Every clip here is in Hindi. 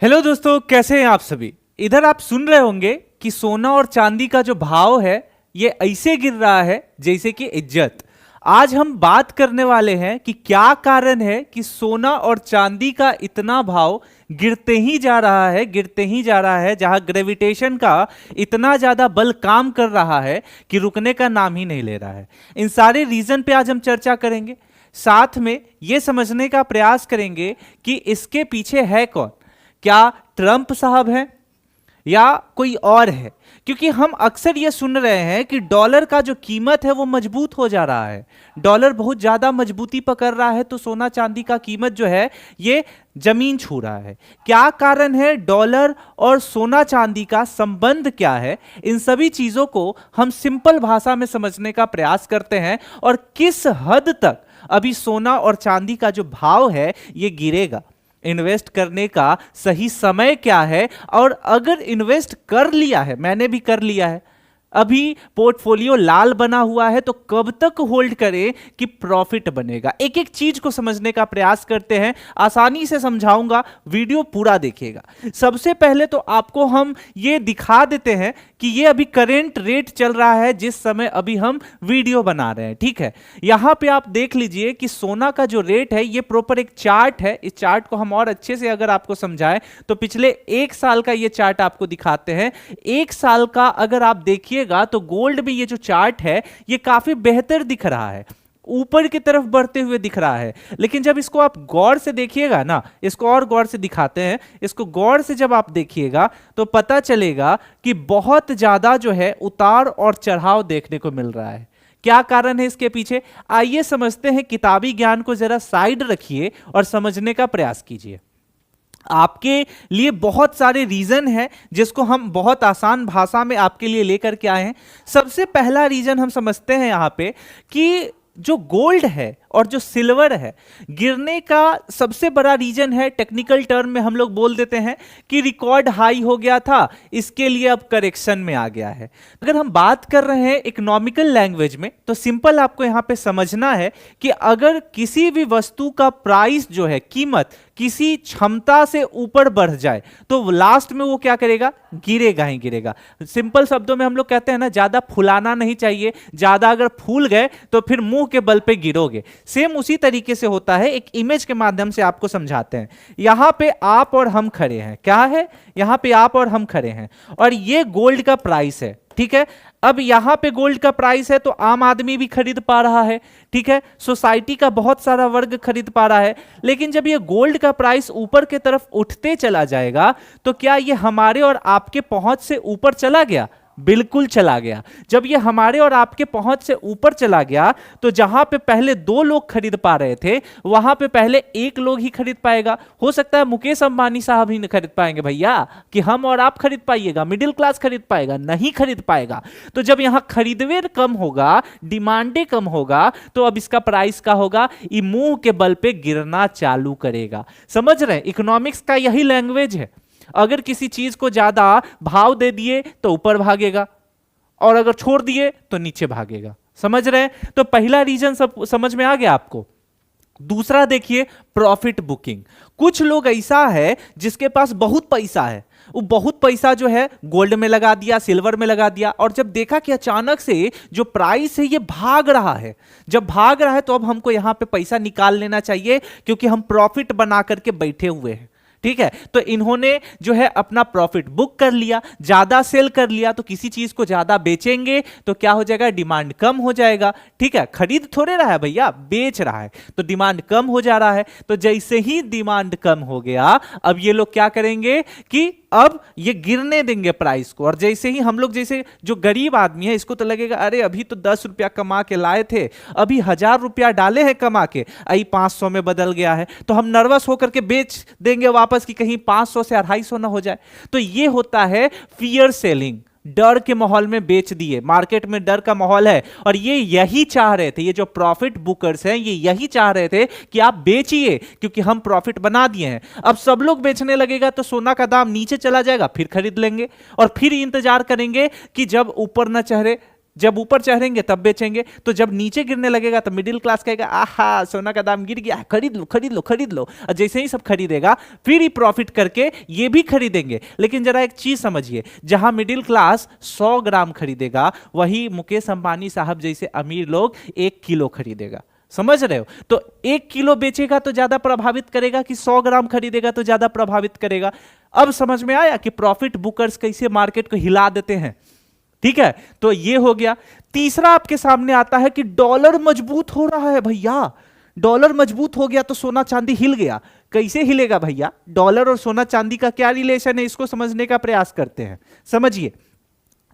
हेलो दोस्तों, कैसे हैं आप सभी। इधर आप सुन रहे होंगे कि सोना और चांदी का जो भाव है ये ऐसे गिर रहा है जैसे कि इज्जत। आज हम बात करने वाले हैं कि क्या कारण है कि सोना और चांदी का इतना भाव गिरते ही जा रहा है, गिरते ही जा रहा है, जहां ग्रेविटेशन का इतना ज्यादा बल काम कर रहा है कि रुकने का नाम ही नहीं ले रहा है। इन सारे रीजन पे आज हम चर्चा करेंगे, साथ में यह समझने का प्रयास करेंगे कि इसके पीछे है कौन। क्या ट्रंप साहब हैं या कोई और है? क्योंकि हम अक्सर ये सुन रहे हैं कि डॉलर का जो कीमत है वो मजबूत हो जा रहा है, डॉलर बहुत ज्यादा मजबूती पकड़ रहा है, तो सोना चांदी का कीमत जो है ये जमीन छू रहा है। क्या कारण है? डॉलर और सोना चांदी का संबंध क्या है? इन सभी चीजों को हम सिंपल भाषा में समझने का प्रयास करते हैं और किस हद तक अभी सोना और चांदी का जो भाव है ये गिरेगा, इन्वेस्ट करने का सही समय क्या है, और अगर इन्वेस्ट कर लिया है, मैंने भी कर लिया है, अभी पोर्टफोलियो लाल बना हुआ है, तो कब तक होल्ड करें कि प्रॉफिट बनेगा। एक एक चीज को समझने का प्रयास करते हैं, आसानी से समझाऊंगा, वीडियो पूरा देखिएगा। सबसे पहले तो आपको हम ये दिखा देते हैं कि ये अभी करेंट रेट चल रहा है जिस समय अभी हम वीडियो बना रहे हैं, ठीक है। यहां पे आप देख लीजिए कि सोना का जो रेट है ये प्रॉपर एक चार्ट है। इस चार्ट को हम और अच्छे से अगर आपको समझाएं तो पिछले एक साल का ये चार्ट आपको दिखाते हैं। एक साल का अगर आप देखिए तो गोल्ड में ये जो चार्ट है ये काफी बेहतर दिख रहा है, ऊपर की तरफ बढ़ते हुए दिख रहा है। लेकिन जब इसको आप गौर से देखिएगा ना, इसको और गौर से दिखाते हैं, इसको गौर से जब आप देखिएगा तो पता चलेगा कि बहुत ज्यादा जो है उतार और चढ़ाव देखने को मिल रहा है। क्या कारण है इसके पीछे? आइए समझते हैं। किताबी ज्ञान को जरा साइड रखिए और समझने का प्रयास कीजिए। आपके लिए बहुत सारे रीजन है जिसको हम बहुत आसान भाषा में आपके लिए लेकर के आए हैं। सबसे पहला रीजन हम समझते हैं यहां पे कि जो गोल्ड है और जो सिल्वर है, गिरने का सबसे बड़ा रीजन है, टेक्निकल टर्म में हम लोग बोल देते हैं कि रिकॉर्ड हाई हो गया था, इसके लिए अब करेक्शन में आ गया है। अगर हम बात कर रहे हैं इकोनॉमिकल लैंग्वेज में तो सिंपल आपको यहां पे समझना है कि अगर किसी भी वस्तु का प्राइस जो है, कीमत किसी क्षमता से ऊपर बढ़ जाए तो लास्ट में वो क्या करेगा? गिरेगा ही गिरेगा। सिंपल शब्दों में हम लोग कहते हैं ना, ज्यादा फुलाना नहीं चाहिए, ज्यादा अगर फूल गए तो फिर मुंह के बल पे गिरोगे। सेम उसी तरीके से होता है। एक इमेज के माध्यम से आपको समझाते हैं। यहां पे आप और हम खड़े हैं, क्या है? यहां पे आप और हम खड़े हैं और ये गोल्ड का प्राइस है, ठीक है। अब यहां पे गोल्ड का प्राइस है तो आम आदमी भी खरीद पा रहा है, ठीक है, सोसाइटी का बहुत सारा वर्ग खरीद पा रहा है। लेकिन जब ये गोल्ड का प्राइस ऊपर की तरफ उठते चला जाएगा तो क्या ये हमारे और आपके पहुंच से ऊपर चला गया? बिल्कुल चला गया। जब ये हमारे और आपके पहुंच से ऊपर चला गया तो जहां पे पहले 2 लोग खरीद पा रहे थे वहां पे पहले 1 लोग ही खरीद पाएगा। हो सकता है मुकेश अंबानी साहब ही नहीं खरीद पाएंगे भैया कि हम और आप खरीद पाइएगा, मिडिल क्लास खरीद पाएगा? नहीं खरीद पाएगा। तो जब यहां खरीदवे कम होगा, डिमांडे कम होगा, तो अब इसका प्राइस का होगा, ये मुंह के बल पे गिरना चालू करेगा। समझ रहे हैं? इकोनॉमिक्स का यही लैंग्वेज है। अगर किसी चीज को ज्यादा भाव दे दिए तो ऊपर भागेगा और अगर छोड़ दिए तो नीचे भागेगा। समझ रहे हैं? तो पहला रीजन सब समझ में आ गया आपको। दूसरा देखिए, प्रॉफिट बुकिंग। कुछ लोग ऐसा है जिसके पास बहुत पैसा है, वो बहुत पैसा जो है गोल्ड में लगा दिया, सिल्वर में लगा दिया, और जब देखा कि अचानक से जो प्राइस है ये भाग रहा है, जब भाग रहा है तो अब हमको यहां पे पैसा निकाल लेना चाहिए क्योंकि हम प्रॉफिट बना करके बैठे हुए हैं, ठीक है। तो इन्होंने जो है अपना प्रॉफिट बुक कर लिया, ज्यादा सेल कर लिया, तो किसी चीज को ज्यादा बेचेंगे तो क्या हो जाएगा? डिमांड कम हो जाएगा, ठीक है। खरीद थोड़े रहा है भैया, बेच रहा है, तो डिमांड कम हो जा रहा है। तो जैसे ही डिमांड कम हो गया, अब ये लोग क्या करेंगे कि अब ये गिरने देंगे प्राइस को। और जैसे ही हम लोग, जैसे जो गरीब आदमी है, इसको तो लगेगा अरे अभी तो 10 रुपया कमा के लाए थे, अभी 1000 रुपया डाले हैं कमा के, आई 500 में बदल गया है, तो हम नर्वस होकर के बेच देंगे वापस कि कहीं 500 से 250 ना हो जाए। तो ये होता है फियर सेलिंग। डर के माहौल में बेच दिए, मार्केट में डर का माहौल है और ये यही चाह रहे थे, ये जो प्रॉफिट बुकर्स हैं ये यही चाह रहे थे कि आप बेचिए क्योंकि हम प्रॉफिट बना दिए हैं। अब सब लोग बेचने लगेगा तो सोना का दाम नीचे चला जाएगा, फिर खरीद लेंगे और फिर इंतजार करेंगे कि जब ऊपर ना चढ़े जब ऊपर चढ़ेंगे तब बेचेंगे, तो जब नीचे गिरने लगेगा तो मिडिल क्लास कहेगा आहा सोना का दाम गिर गया, खरीद लो खरीद लो खरीद लो, और जैसे ही सब खरीदेगा फिर ही प्रॉफिट करके ये भी खरीदेंगे। लेकिन जरा एक चीज समझिए, जहां मिडिल क्लास 100 ग्राम खरीदेगा वही मुकेश अंबानी साहब जैसे अमीर लोग 1 किलो खरीदेगा। समझ रहे हो? तो 1 किलो बेचेगा तो ज्यादा प्रभावित करेगा कि 100 ग्राम खरीदेगा तो ज्यादा प्रभावित करेगा। अब समझ में आया कि प्रॉफिट बुकर्स कैसे मार्केट को हिला देते हैं। ठीक है, तो ये हो गया। तीसरा आपके सामने आता है कि डॉलर मजबूत हो रहा है भैया, डॉलर मजबूत हो गया तो सोना चांदी हिल गया। कैसे हिलेगा भैया? डॉलर और सोना चांदी का क्या रिलेशन है, इसको समझने का प्रयास करते हैं। समझिए,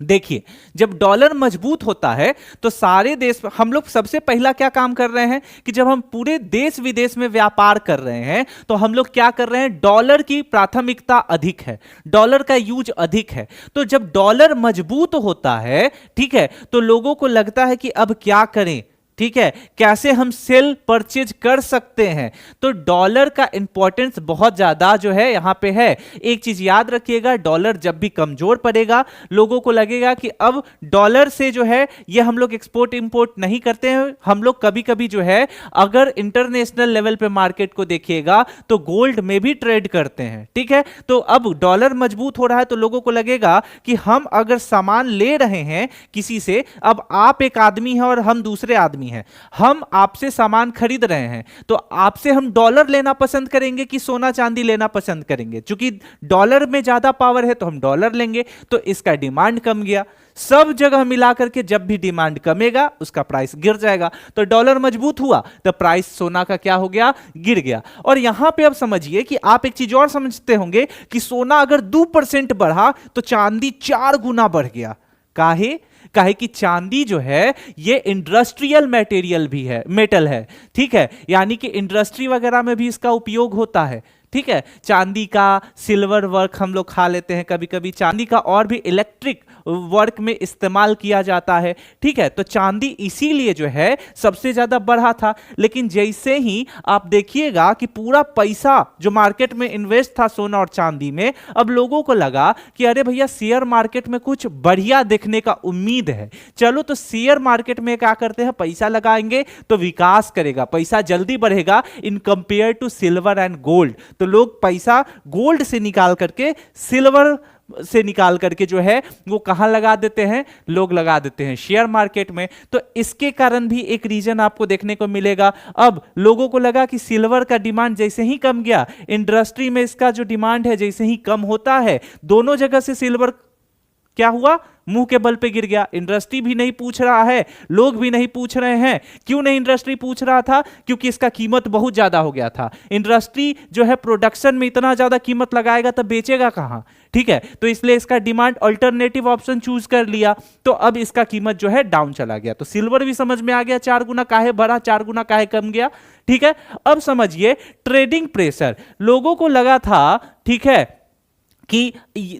देखिए, जब डॉलर मजबूत होता है तो सारे देश, हम लोग सबसे पहला क्या काम कर रहे हैं कि जब हम पूरे देश विदेश में व्यापार कर रहे हैं तो हम लोग क्या कर रहे हैं, डॉलर की प्राथमिकता अधिक है, डॉलर का यूज अधिक है। तो जब डॉलर मजबूत होता है, ठीक है, तो लोगों को लगता है कि अब क्या करें, ठीक है, कैसे हम सेल परचेज कर सकते हैं। तो डॉलर का इंपॉर्टेंस बहुत ज्यादा जो है यहां पे है। एक चीज याद रखिएगा, डॉलर जब भी कमजोर पड़ेगा लोगों को लगेगा कि अब डॉलर से जो है ये हम लोग एक्सपोर्ट इंपोर्ट नहीं करते हैं। हम लोग कभी कभी जो है अगर इंटरनेशनल लेवल पे मार्केट को देखिएगा तो गोल्ड में भी ट्रेड करते हैं। ठीक है, तो अब डॉलर मजबूत हो रहा है तो लोगों को लगेगा कि हम अगर सामान ले रहे हैं किसी से, अब आप एक आदमी है और हम दूसरे आदमी है, हम आपसे सामान खरीद रहे हैं तो आपसे हम डॉलर लेना पसंद करेंगे कि सोना चांदी लेना पसंद करेंगे? क्योंकि डॉलर में ज्यादा पावर है तो हम डॉलर लेंगे, तो इसका डिमांड कम गया। सब जगह मिलाकर के जब भी डिमांड कमेगा उसका प्राइस गिर जाएगा। तो डॉलर मजबूत हुआ तो प्राइस सोना का क्या हो गया, गिर गया। और यहां पे अब समझिए कि आप एक चीज और समझते होंगे कि सोना अगर 2% बढ़ा तो चांदी 4 गुना बढ़ गया। काहे कि चांदी जो है ये इंडस्ट्रियल मटेरियल भी है, मेटल है। ठीक है, यानी कि इंडस्ट्री वगैरह में भी इसका उपयोग होता है। ठीक है, चांदी का सिल्वर वर्क हम लोग खा लेते हैं कभी कभी, चांदी का और भी इलेक्ट्रिक वर्क में इस्तेमाल किया जाता है। ठीक है, तो चांदी इसीलिए जो है सबसे ज्यादा बढ़ा था। लेकिन जैसे ही आप देखिएगा कि पूरा पैसा जो मार्केट में इन्वेस्ट था सोना और चांदी में, अब लोगों को लगा कि अरे भैया शेयर मार्केट में कुछ बढ़िया देखने का उम्मीद है, चलो तो शेयर मार्केट में क्या करते हैं, पैसा लगाएंगे तो विकास करेगा, पैसा जल्दी बढ़ेगा in compare to silver and gold. तो लोग पैसा गोल्ड से निकाल करके, सिल्वर से निकाल करके जो है वो कहां लगा देते हैं, लोग लगा देते हैं शेयर मार्केट में। तो इसके कारण भी एक रीजन आपको देखने को मिलेगा। अब लोगों को लगा कि सिल्वर का डिमांड जैसे ही कम गया, इंडस्ट्री में इसका जो डिमांड है जैसे ही कम होता है, दोनों जगह से सिल्वर क्या हुआ, मुंह के बल पे गिर गया। इंडस्ट्री भी नहीं पूछ रहा है, लोग भी नहीं पूछ रहे हैं। क्यों नहीं इंडस्ट्री पूछ रहा था? क्योंकि इसका कीमत बहुत ज्यादा हो गया था। इंडस्ट्री जो है प्रोडक्शन में इतना ज्यादा कीमत लगाएगा तो बेचेगा कहां? ठीक है, तो इसलिए इसका डिमांड अल्टरनेटिव ऑप्शन चूज कर लिया, तो अब इसका कीमत जो है डाउन चला गया। तो सिल्वर भी समझ में आ गया 4 गुना काहे बढ़ा, 4 गुना काहे कम गया। ठीक है, अब समझिए ट्रेडिंग प्रेशर। लोगों को लगा था, ठीक है, कि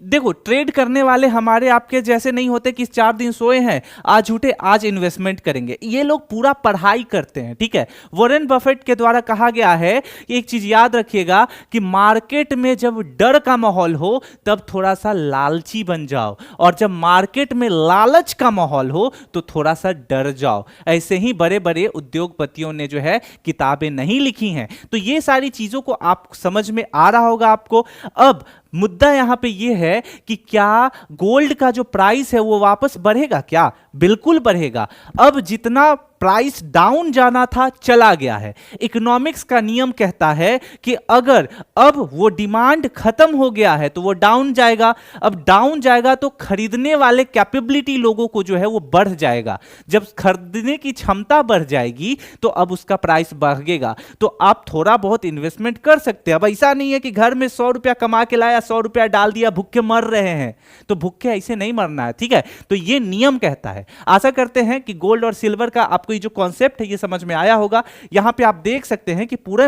देखो ट्रेड करने वाले हमारे आपके जैसे नहीं होते कि 4 दिन सोए हैं आज उठे आज इन्वेस्टमेंट करेंगे। ये लोग पूरा पढ़ाई करते हैं। ठीक है, वॉरेन बफेट के द्वारा कहा गया है कि एक चीज याद रखिएगा कि मार्केट में जब डर का माहौल हो तब थोड़ा सा लालची बन जाओ, और जब मार्केट में लालच का माहौल हो तो थोड़ा सा डर जाओ। ऐसे ही बड़े बड़े उद्योगपतियों ने जो है किताबें नहीं लिखी हैं। तो ये सारी चीजों को आप समझ में आ रहा होगा आपको। अब मुद्दा यहां पे यह है कि क्या गोल्ड का जो प्राइस है वो वापस बढ़ेगा क्या? बिल्कुल बढ़ेगा। अब जितना प्राइस डाउन जाना था चला गया है। इकोनॉमिक्स का नियम कहता है कि अगर अब वो डिमांड खत्म हो गया है तो वो डाउन जाएगा। अब डाउन जाएगा तो खरीदने वाले कैपेबिलिटी लोगों को जो है वो बढ़ जाएगा। जब खरीदने की क्षमता बढ़ जाएगी तो अब उसका प्राइस बढ़ेगा। तो आप थोड़ा बहुत इन्वेस्टमेंट कर सकते हैं। अब ऐसा नहीं है कि घर में 100 रुपया कमा के लाया, 100 रुपया डाल दिया, भूखे मर रहे हैं। तो भूखे ऐसे नहीं मरना है। ठीक है, तो ये नियम कहता है। आशा करते हैं कि गोल्ड और सिल्वर का आप आपको ये जो कॉन्सेप्ट है ये समझ में आया होगा। यहां पे आप देख सकते हैं कि पूरे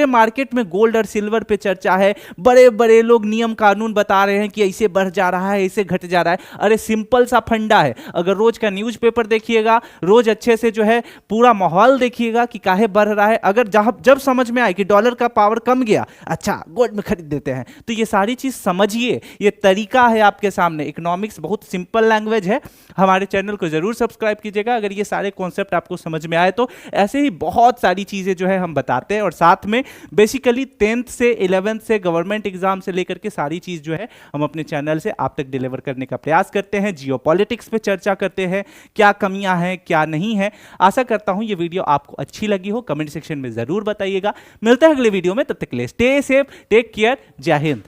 मार्केट में गोल्ड और सिल्वर पे चर्चा है, बड़े बड़े लोग नियम कानून बता रहे हैं कि ऐसे बढ़ जा रहा है, ऐसे घट जा रहा है। अरे सिंपल सा फंडा है, अगर रोज का न्यूज़पेपर देखिएगा, रोज अच्छे से जो है पूरा माहौल देखिएगा कि काहे बढ़ रहा है, अगर जब समझ में आए कि डॉलर का पावर कम गया, अच्छा गोल्ड में खरीद देते हैं। तो ये सारी चीज समझिए, ये तरीका है आपके सामने। इकोनॉमिक्स बहुत सिंपल लैंग्वेज है। हमारे चैनल को जरूर सब्सक्राइब कीजिएगा अगर ये सारे कॉन्सेप्ट आपको समझ में आए तो। ऐसे ही बहुत सारी चीजें जो है हम बताते हैं, और साथ में बेसिकली 10th से 11th से गवर्नमेंट एग्जाम से लेकर के सारी चीज जो है हम अपने चैनल से आप तक डिलीवर करने का प्रयास करते हैं। जियोपॉलिटिक्स पे चर्चा करते हैं, क्या कमियां हैं क्या नहीं है। आशा करता हूं ये वीडियो आपको अच्छी लगी हो, कमेंट सेक्शन में जरूर बताइएगा। मिलते हैं अगले वीडियो में, तब तक के लिए स्टे सेफ, टेक केयर, जय हिंद।